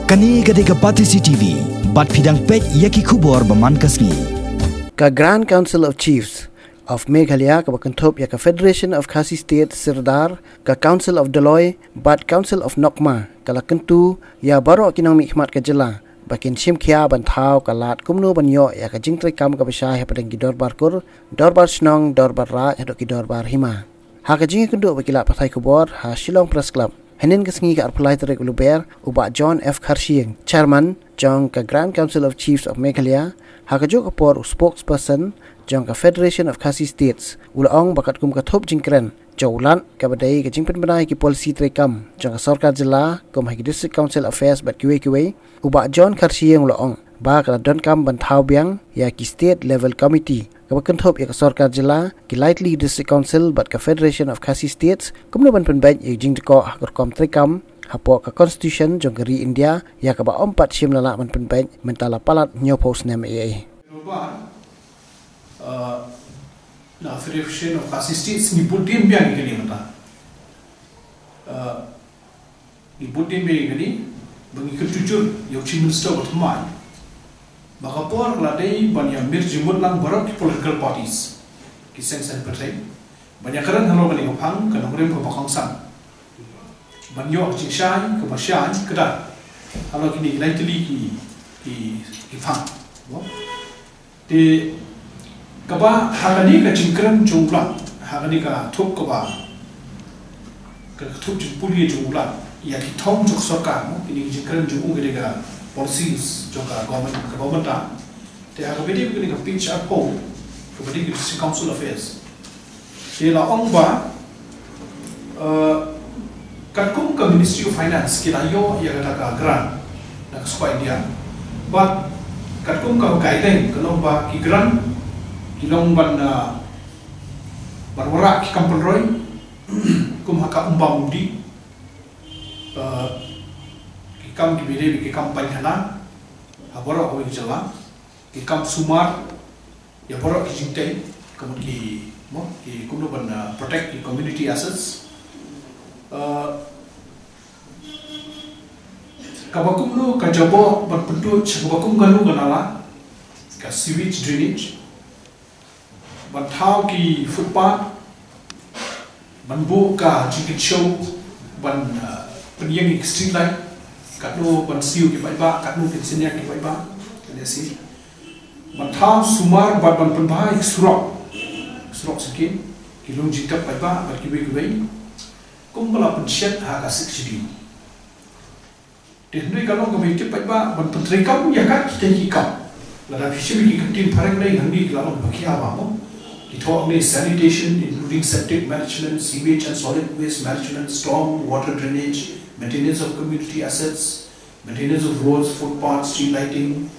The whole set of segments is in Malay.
Kani gadega Patisi TV, bat pidang pet yaki kubor baman kasni. Ka Grand Council of Chiefs of Meghalaya, ka Thup, ya ka Federation of Khasi State Sirdar, ka Council of Deloy, bat Council of Nokma, ka la Kyntu, ya Baroh kinang mikmat ka jela, bakin Shimkhia bantau ka lat kumno banyo ya ka Jingkren ka besah ya padang ki dorbar kur, dorbar snong, dorbar raj, hadok ki dorbar hima. Ha ka Jingkren bakilat pathai kubor, ha Shillong Press Club. Henin kesengi ka apply terek uluber uba John F. Khasi, Chairman jong ka Grand Council of Chiefs of Meghalaya, ha ka jok por spokesperson jong ka Federation of Khasi States, ulaong bakat kum ka Thup Jingkren, jaulan ka badai ka jingpen benai ki policy terekam jong ka sarkar jela kum ha ki District Council Affairs bat kiwe uba John Khasi yang ulaong ba ka don kam bantau biang ya ki State Level Committee ka Thup ya ka sarkar jela ki lightly District Council bat ka Federation of Khasi States kumno ban penbaj ya jingko ha kom terekam hapo ka Constitution jong kari India ya ka ba ompat sim lala ban penbaj mentala palat nyopos nem na Federation of Khasi States ni putin biang ni mata ni putin biang ni bangi ketujur yo chief minister watmai bakapor ladai banya mirjimut lang Baroh political parties ki sensen partai banyak karan halo bani opang kana ngurem ko bakangsan banyo chingshan ko basyan kada halo kini lightly ki phang te kaba hagani ka Jingkren jungla hagani ka Thup kaba ka Thup jipuli jungla ya ki thong jok sarkar mo kini Jingkren jungu gede ka policies joka government ta te hagabedi kini ka pitch up ko kabedi ki District Council Affairs te la ong ba katkum ka Ministry of Finance kila yo ya kata ka grant na ka India but katkum ka guideline kalong ba ki grant kilong ban barwara ki kampung roy kum haka undi ki kam ki bide ki kam panhana haboro ko jala ki kam sumar ya boro ki jingtai kam ki mo ki kuno ban protect the community assets kabakum no kajabo ban pentu kabakum ganu ganala ka sewage drainage bantau ki footpath banbu ka jingkit show ban penyang ki street light katno ban siu ki baiba katno ki senya ki baiba kene si bantau sumar ban penbai surok sekin ki long jingkap baiba bat ki bai kumbala pensiat ha ka subsidi de ndoi kalong ka bai tip baiba ban pentri kam ya ka ki kam la da fishimi ki kantin parang nei handi kalong bakia ba mo talk about sanitation, including septic management, sewage and solid waste management, storm water drainage, maintenance of community assets, maintenance of roads, footpaths, street lighting,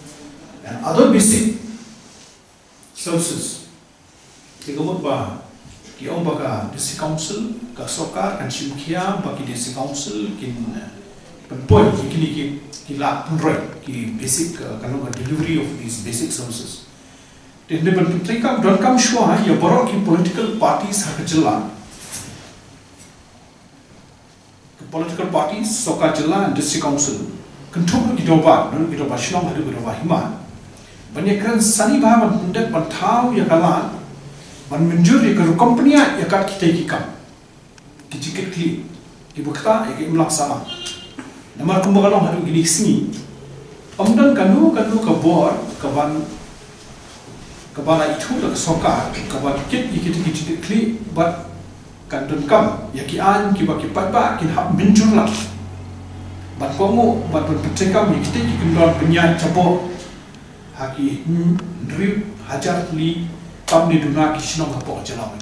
and other basic services. Tigamut ba ki ong baka District Council, ka Sokar, kan Shimkhia, baki District Council, kin penpoint ki la punroy ki basic kanong delivery of these basic services. The Trikam don't come sure your Baroh political parties have a jilla. The political parties, Soka Jilla and District Council, Kyntu Gidoba, no Gidoba Shnong, Gidoba Hima. Banyakran Sunny Bhavan Pundet Bantau Yakalan, Ban Minjur Yakaru Company, Yakat Kitakikam, Kichikli, Kibukta, Yakimlak Sama. Namar Kumbagalong had to get singing. Omdan Kanu Kabor, Kaban. Kabala itu dah sokar, kabala kit kli, but kandun kam, yaki an kiba kipat ba, kin hab minjur lah. But komo, but bercakap kita kendor penyan cabo, haki drip hajar li, kam ni duna kisnong kapok jalan.